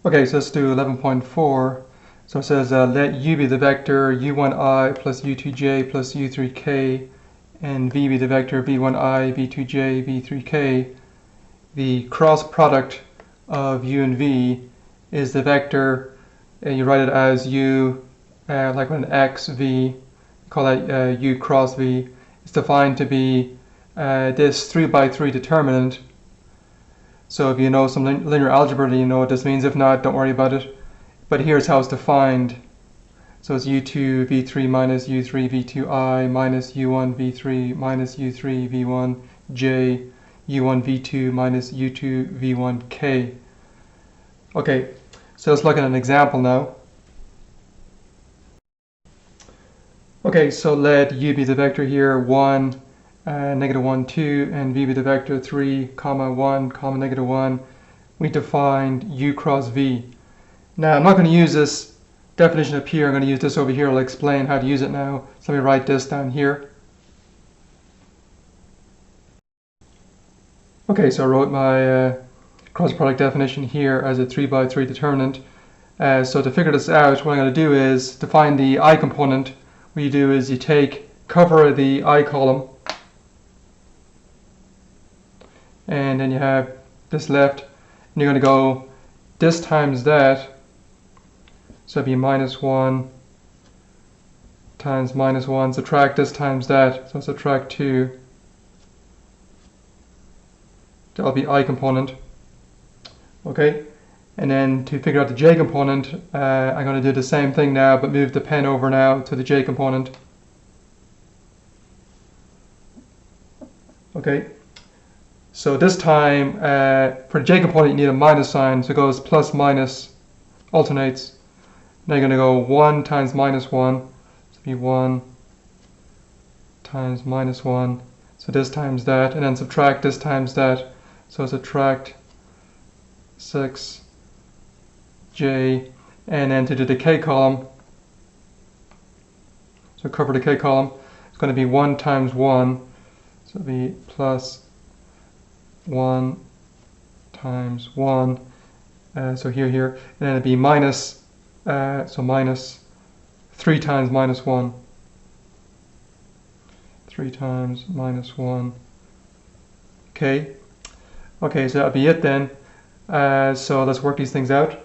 Okay, so let's do 11.4. So it says let u be the vector u1i plus u2j plus u3k, and v be the vector v1i, v2j, v3k. The cross product of u and v is the vector, and you write it as u, like with an x, v, call that u cross v. It's defined to be this 3x3 determinant. So if you know some linear algebra, you know what this means. If not, don't worry about it. But here's how it's defined. So it's u2 v3 minus u3 v2i minus u1 v3 minus u3 v1 j u1 v2 minus u2 v1 k. Okay, so let's look at an example now. Okay, so let u be the vector here 1, negative 1, 2, and v be the vector 3, comma 1, comma negative 1. We defined u cross v. Now I'm not going to use this definition up here. I'm going to use this over here. I'll explain how to use it now. So let me write this down here. Okay, so I wrote my cross product definition here as a 3x3 determinant. So to figure this out, what I'm going to do is define the I component. What you do is you cover the I column, and then you have this left, and you're going to go this times that. So it'd be minus 1 times minus 1, subtract this times that, so subtract 2. That'll be I component. Okay, and then to figure out the j component, I'm going to do the same thing now, but move the pen over now to the j component. Okay, so this time for the j component you need a minus sign, so it goes plus minus, alternates. Now you're going to go 1 times minus 1, so it'll be 1 times minus 1, so this times that, and then subtract this times that, so subtract 6j, and then to do the k column, so cover the k column, it's going to be 1 times 1, so it'll be plus 1 times 1, so here, and then it'll be minus, so minus 3 times minus 1. 3 times minus 1. Okay. Okay, so that'll be it then. So let's work these things out.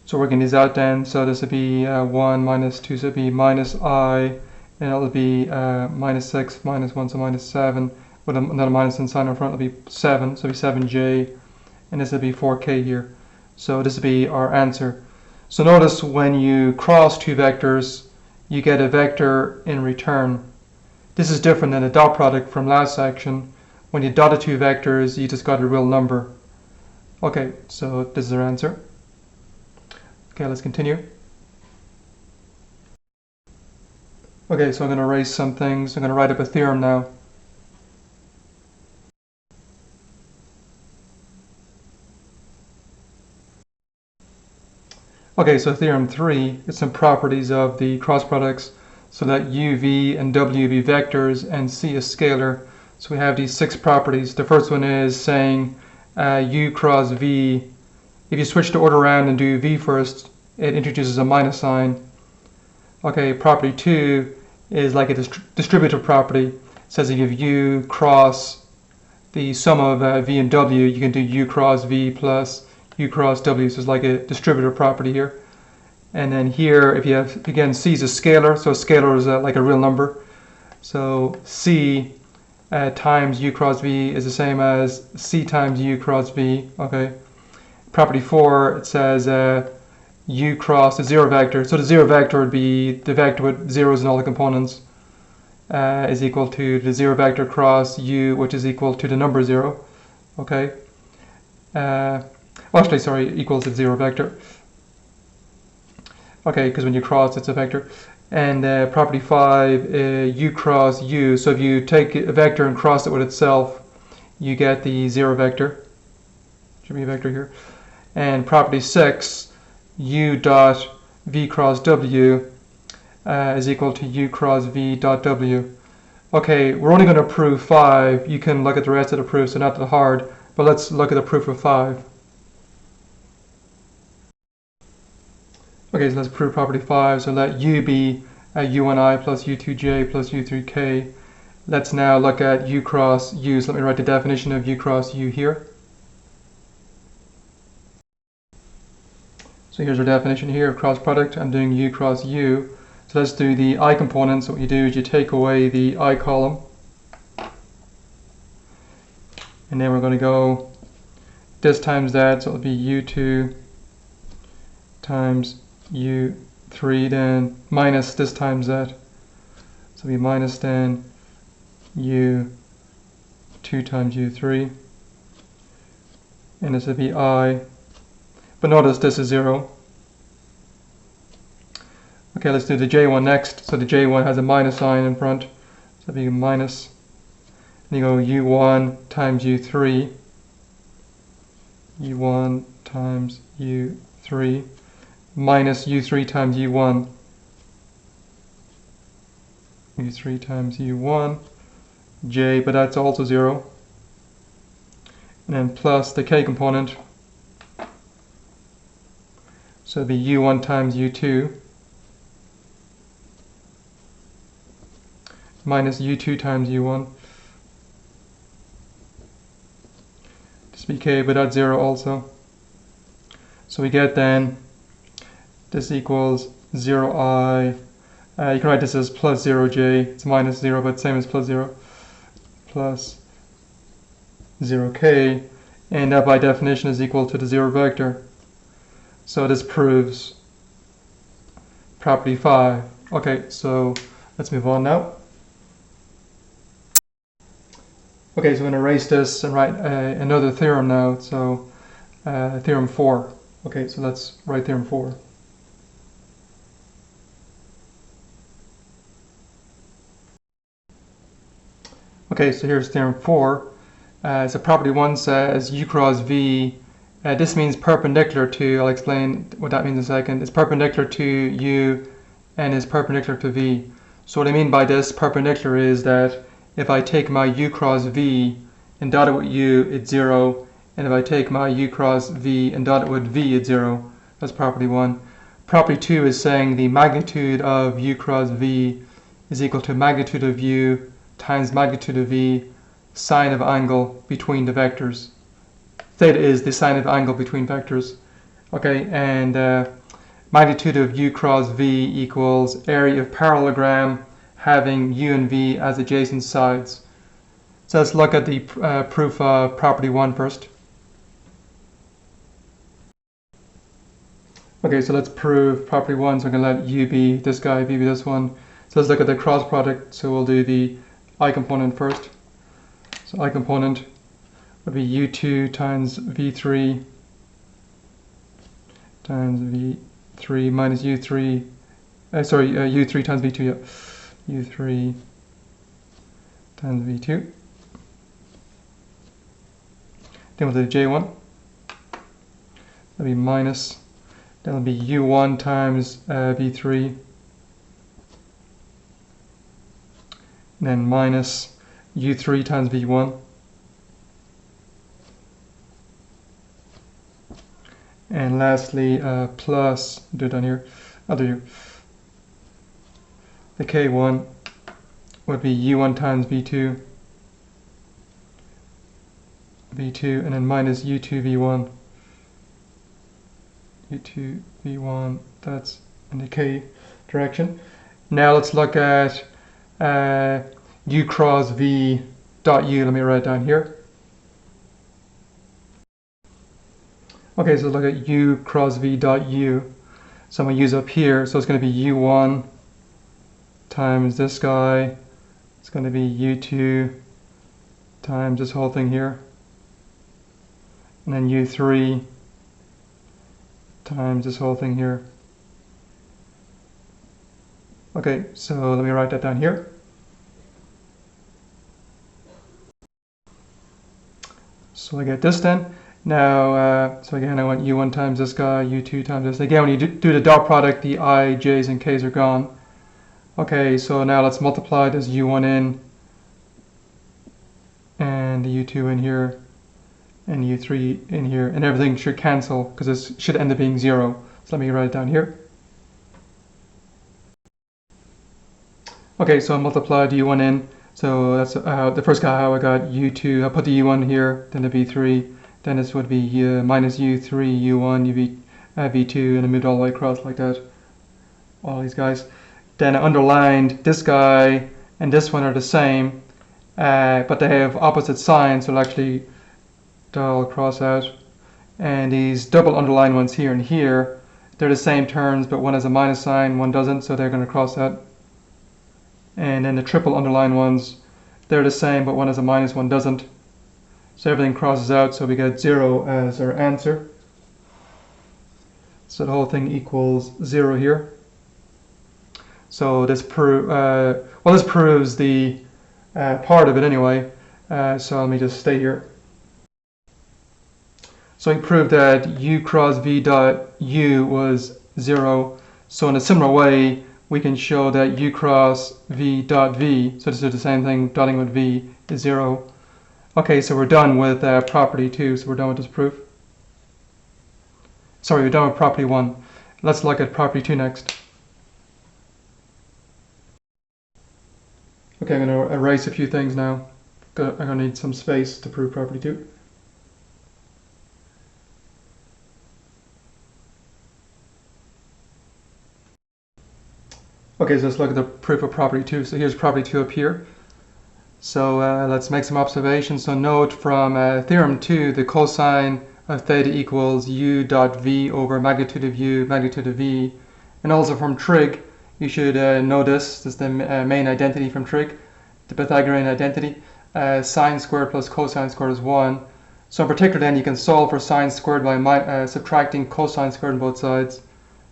So working these out then, so this would be 1 minus 2, so it'll be minus I, and it'll be minus 6, minus 1, so minus 7, with another minus sign in front, it'll be 7, so it'll be 7j, and this will be 4k here. So this will be our answer. So notice when you cross two vectors, you get a vector in return. This is different than the dot product from last section. When you dotted two vectors, you just got a real number. Okay, so this is our answer. Okay, let's continue. Okay, so I'm going to erase some things. I'm going to write up a theorem now. Okay, so theorem 3 is some properties of the cross products. So let u, v, and w be vectors and c a scalar. So we have these 6 properties. The first one is saying u cross v. If you switch the order around and do v first, it introduces a minus sign. Okay, property 2 is like a distributive property. It says if you have u cross the sum of v and w, you can do u cross v plus u cross w, so it's like a distributive property here. And then here, if you have, again, c is a scalar, so a scalar is like a real number. So c times u cross v is the same as c times u cross v. Okay. Property 4, it says u cross the zero vector. So the zero vector would be the vector with zeros in all the components, is equal to the zero vector cross u, which is equal to the number 0. Okay. Well, actually, sorry, equals the zero vector. Okay, because when you cross, it's a vector. And property 5, u cross u. So if you take a vector and cross it with itself, you get the zero vector. Should be a vector here. And property 6, u dot v cross w is equal to u cross v dot w. Okay, we're only going to prove 5. You can look at the rest of the proofs, so not that hard. But let's look at the proof of 5. Okay, so let's prove property 5. So let U be U1i plus U2j plus U3k. Let's now look at U cross U. So let me write the definition of U cross U here. So here's our definition here of cross product. I'm doing U cross U. So let's do the I component. So what you do is you take away the I column. And then we're going to go this times that. So it'll be U2 times U3, then minus this times that. So it'll be minus then U2 times U3. And this will be I. But notice this is 0. Okay, let's do the J1 next. So the J1 has a minus sign in front. So it'll be minus. And you go U1 times U3. U1 times U3 minus U3 times U1. U3 times U1. J, but that's also 0. And then plus the K component. So it'll be U1 times U2 minus U2 times U1. This will be K, but that's 0 also. So we get then this equals 0i. You can write this as plus 0j. It's minus 0, but same as plus 0. Plus 0k. And that by definition is equal to the 0 vector. So this proves property 5. Okay, so let's move on now. Okay, so I'm going to erase this and write another theorem now. So theorem 4. Okay, so let's write theorem 4. Okay, so here's theorem 4. So property 1 says U cross V. This means perpendicular to, I'll explain what that means in a second. It's perpendicular to U and is perpendicular to V. So what I mean by this perpendicular is that if I take my U cross V and dot it with U, it's 0. And if I take my U cross V and dot it with V, it's 0. That's property 1. Property 2 is saying the magnitude of U cross V is equal to magnitude of U times magnitude of V, sine of angle between the vectors. Theta is the sine of angle between vectors. Okay, and magnitude of U cross V equals area of parallelogram having U and V as adjacent sides. So let's look at the proof of property 1 first. Okay, so let's prove property 1. So I'm going to let U be this guy, V be this one. So let's look at the cross product. So we'll do the I component first. So I component would be U2 times V3 times V3 minus U3, U3 times V2, yeah. U3 times V2. Then we'll do J1. That'll be minus, then it'll be U1 times V3. And then minus U3 times V1. And lastly, plus, do it down here, I'll do here. The K1 would be U1 times V2, and then minus U2 V1. U2 V1, that's in the K direction. Now let's look at U cross V dot U. Let me write it down here. Okay, so look at U cross V dot U. So I'm going to use up here. So it's going to be U1 times this guy. It's going to be U2 times this whole thing here. And then U3 times this whole thing here. Okay, so let me write that down here. So I get this then. Now, so again, I want U1 times this guy, U2 times this. Again, when you do the dot product, the I, J's, and K's are gone. Okay, so now let's multiply this U1 in, and the U2 in here, and U3 in here, and everything should cancel, because this should end up being 0. So let me write it down here. Okay, so I multiplied u1 in. So that's the first guy how I got u2. I put the u1 here, then the v3. Then this would be minus u3, u1, v2, and I moved all the way across like that. All these guys. Then I underlined this guy and this one are the same, but they have opposite signs, so they'll all cross out. And these double underlined ones here and here, they're the same terms, but one has a minus sign, one doesn't, so they're going to cross out. And then the triple underlined ones, they're the same, but one has a minus, one doesn't. So everything crosses out, so we get 0 as our answer. So the whole thing equals 0 here. So this this proves the part of it anyway. So let me just stay here. So we proved that u cross v dot u was 0. So in a similar way, we can show that u cross v dot v, so this is the same thing, dotting with v, is 0. Okay, so we're done with property 2, so we're done with this proof. Sorry, we're done with property 1. Let's look at property 2 next. Okay, I'm going to erase a few things now. I'm going to need some space to prove property 2. Okay, so let's look at the proof of property 2. So here's property 2 up here. So let's make some observations. So note from Theorem 2, the cosine of theta equals u dot v over magnitude of u, magnitude of v. And also from trig, you should know this. This is the main identity from trig, the Pythagorean identity. Sine squared plus cosine squared is 1. So in particular then you can solve for sine squared by subtracting cosine squared on both sides.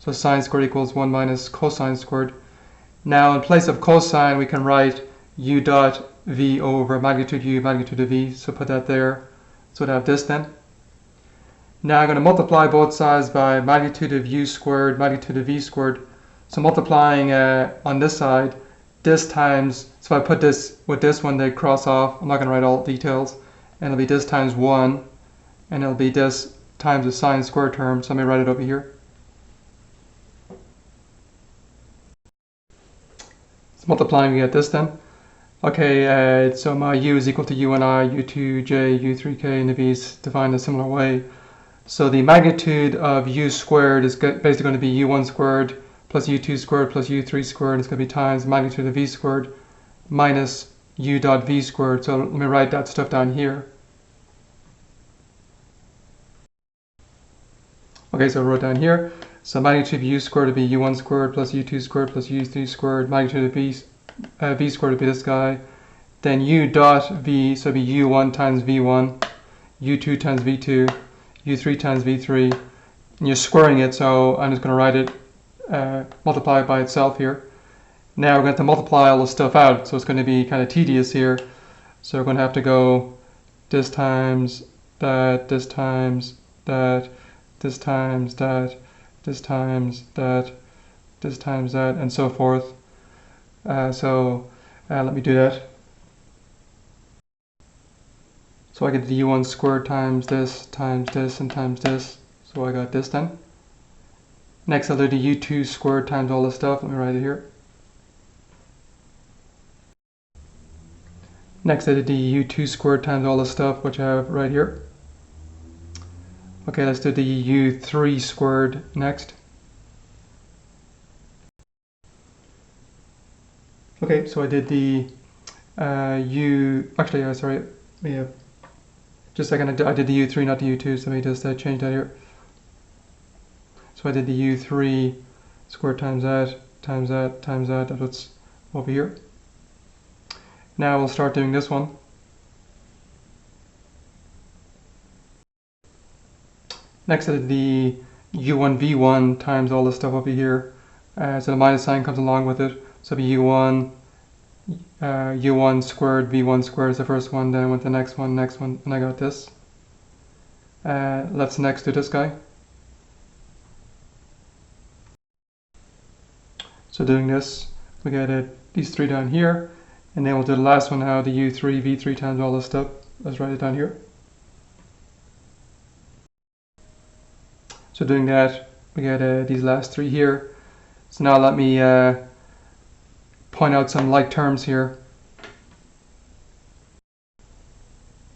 So sine squared equals 1 minus cosine squared. Now in place of cosine we can write u dot v over magnitude u, magnitude of v, so put that there. So we'd have this then. Now I'm going to multiply both sides by magnitude of u squared, magnitude of v squared. So multiplying on this side, this times, so if I put this with this one, they cross off. I'm not going to write all details. And it'll be this times 1, and it'll be this times the sine squared term, so let me write it over here. Multiplying, we get this then. Okay, so my u is equal to u1i, u2j, u3k, and the v is defined a similar way. So the magnitude of u squared is basically going to be u1 squared plus u2 squared plus u3 squared. It's going to be times magnitude of v squared minus u dot v squared. So let me write that stuff down here. Okay, so I wrote down here. So magnitude of u squared would be u1 squared plus u2 squared plus u3 squared. Magnitude of v squared would be this guy. Then u dot v, so it'd be u1 times v1, u2 times v2, u3 times v3. And you're squaring it, so I'm just going to write it, multiply it by itself here. Now we're going to have to multiply all this stuff out, so it's going to be kind of tedious here. So we're going to have to go this times that, this times that, this times that, this times that, this times that, and so forth. Let me do that. So I get the u1 squared times this, and times this. So I got this then. Next I'll do the u2 squared times all this stuff. Let me write it here. Next I did the u2 squared times all this stuff, which I have right here. Okay, let's do the u3 squared next. Okay, so I did the just a second, I did the u3, not the u2, so let me just change that here. So I did the u3 squared times that, times that, times that, that's what's over here. Now we'll start doing this one. Next I did the u1 v1 times all this stuff over here. So the minus sign comes along with it. So it'll be u1 squared, v1 squared is the first one, then I went to the next one, and I got this. Let's next do this guy. So doing this, we get these three down here, and then we'll do the last one now, the u3, v3 times all this stuff. Let's write it down here. So doing that, we get these last three here. So now let me point out some like terms here.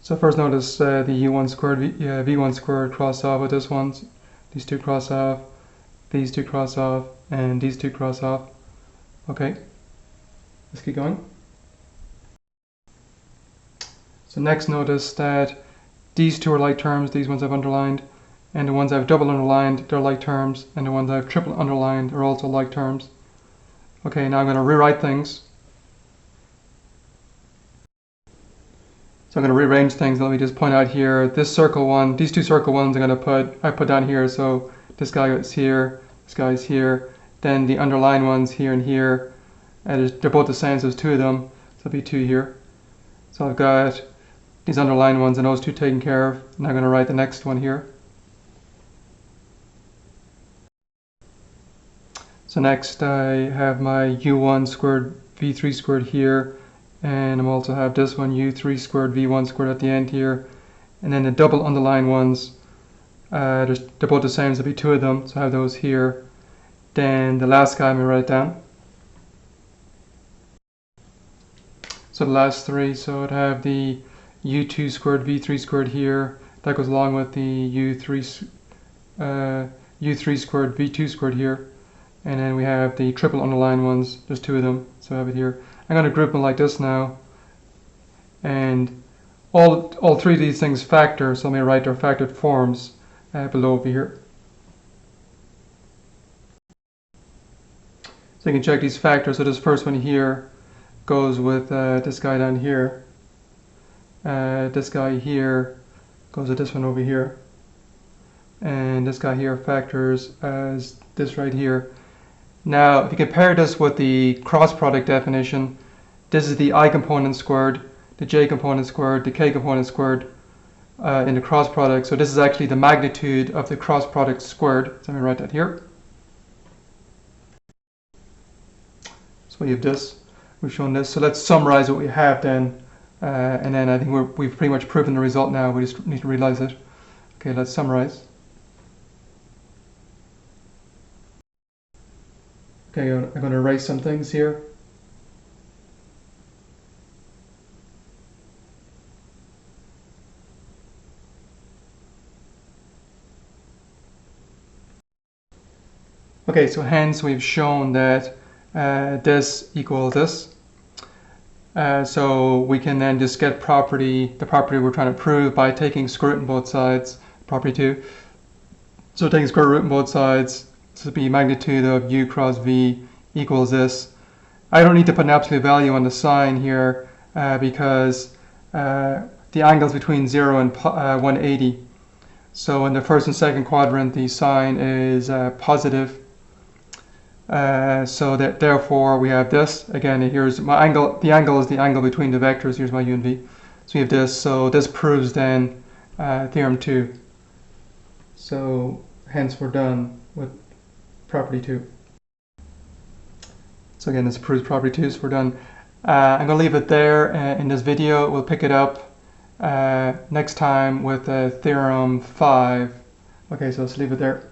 So first notice the u1 squared, v1 squared cross off with this one. These two cross off, these two cross off, and these two cross off. Okay, let's keep going. So next notice that these two are like terms, these ones I've underlined, and the ones I've double underlined, they're like terms, and the ones I've triple underlined are also like terms. Okay, now I'm going to rewrite things. So I'm going to rearrange things. Let me just point out here, this circle one, these two circle ones I'm going to put down here. So this guy is here, this guy is here. Then the underlined ones here and here, and they're both the same, so there's two of them. So there'll be two here. So I've got these underlined ones and those two taken care of. And I'm going to write the next one here. So next I have my u1 squared v3 squared here. And I'm also have this one, u3 squared v1 squared at the end here. And then the double underlined ones, they're both the same, so there'll be two of them, so I have those here. Then the last guy, I'm going to write it down. So the last three, so I'd have the u2 squared v3 squared here. That goes along with the u3 squared v2 squared here. And then we have the triple underlined ones, there's two of them, so I have it here. I'm going to group them like this now, and all three of these things factor, so let me write their factored forms below over here. So you can check these factors. So this first one here goes with this guy down here. This guy here goes with this one over here. And this guy here factors as this right here. Now, if you compare this with the cross product definition, this is the I component squared, the j component squared, the k component squared in the cross product. So this is actually the magnitude of the cross product squared. So let me write that here. So we have this. We've shown this. So let's summarize what we have then. And then I think we've pretty much proven the result now. We just need to realize it. Okay, let's summarize. Okay, I'm going to erase some things here. Okay, so hence we've shown that this equals this. So we can then just get the property we're trying to prove by taking square root on both sides, property 2. So taking square root on both sides, this would be magnitude of u cross v equals this. I don't need to put an absolute value on the sign here because the angles between 0 and 180. So in the first and second quadrant, the sign is positive. So that therefore we have this. Again, here's my angle. The angle is the angle between the vectors. Here's my u and v. So we have this. So this proves then theorem 2. So hence we're done with property 2. So again, this proves property 2. So we're done. I'm going to leave it there in this video. We'll pick it up next time with theorem 5. Okay, so let's leave it there.